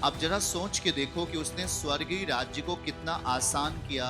आप जरा सोच के देखो कि उसने स्वर्गीय राज्य को कितना आसान किया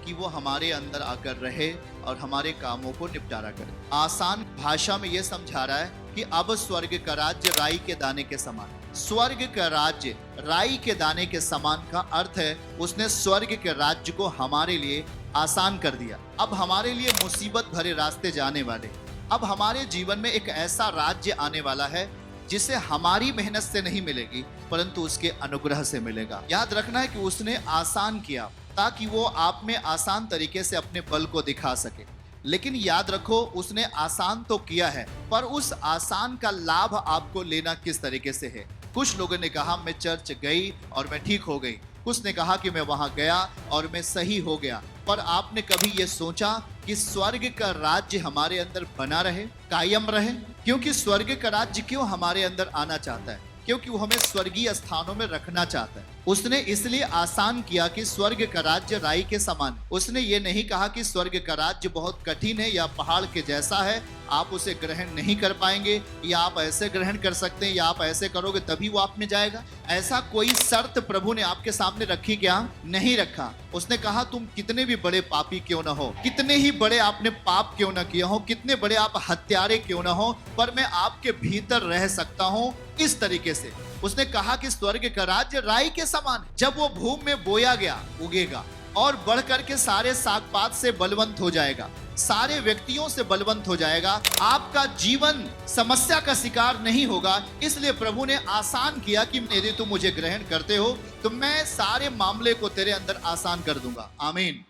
कि वो हमारे अंदर आकर रहे और हमारे कामों को निपटारा करे। आसान भाषा में ये समझा रहा है कि अब स्वर्ग का राज्य राई के दाने के समान। स्वर्ग का राज्य राई के दाने के समान का अर्थ है उसने स्वर्ग के राज्य को हमारे लिए आसान कर दिया। अब हमारे लिए मुसीबत भरे रास्ते जाने वाले, अब हमारे जीवन में एक ऐसा राज्य आने वाला है जिसे हमारी मेहनत से नहीं मिलेगी परंतु उसके अनुग्रह से मिलेगा। याद रखना है कि उसने आसान किया ताकि वो आप में आसान तरीके से अपने बल को दिखा सके। लेकिन याद रखो उसने आसान तो किया है पर उस आसान का लाभ आपको लेना किस तरीके से है। कुछ लोगों ने कहा मैं चर्च गई और मैं ठीक हो गई, कुछ ने कहा कि मैं वहां गया और मैं सही हो गया। पर आपने कभी ये सोचा कि स्वर्ग का राज्य हमारे अंदर बना रहे, कायम रहे? क्योंकि स्वर्ग का राज्य क्यों हमारे अंदर आना चाहता है? क्योंकि वो हमें स्वर्गीय स्थानों में रखना चाहता है। उसने इसलिए आसान किया कि स्वर्ग का राज्य राई के समान। उसने ये नहीं कहा कि स्वर्ग का राज्य बहुत कठिन है या पहाड़ के जैसा है, आप उसे ग्रहण नहीं कर पाएंगे, या आप ऐसे ग्रहण कर सकते हैं या आप ऐसे करोगे तभी वो आप में जाएगा। ऐसा कोई शर्त प्रभु ने आपके सामने रखी क्या? नहीं रखा। उसने कहा तुम कितने भी बड़े पापी क्यों ना हो, कितने ही बड़े आपने पाप क्यों ना किया हो, कितने बड़े आप हत्यारे क्यों ना हो, पर मैं आपके भीतर रह सकता हूं। इस तरीके से उसने कहा कि स्वर्ग का राज्य राई के समान है। जब वो भूमि में बोया गया उगेगा और बढ़ करके सारे साग पात से बलवंत हो जाएगा, सारे व्यक्तियों से बलवंत हो जाएगा। आपका जीवन समस्या का शिकार नहीं होगा। इसलिए प्रभु ने आसान किया कि यदि तुम मुझे ग्रहण करते हो तो मैं सारे मामले को तेरे अंदर आसान कर दूंगा। आमीन।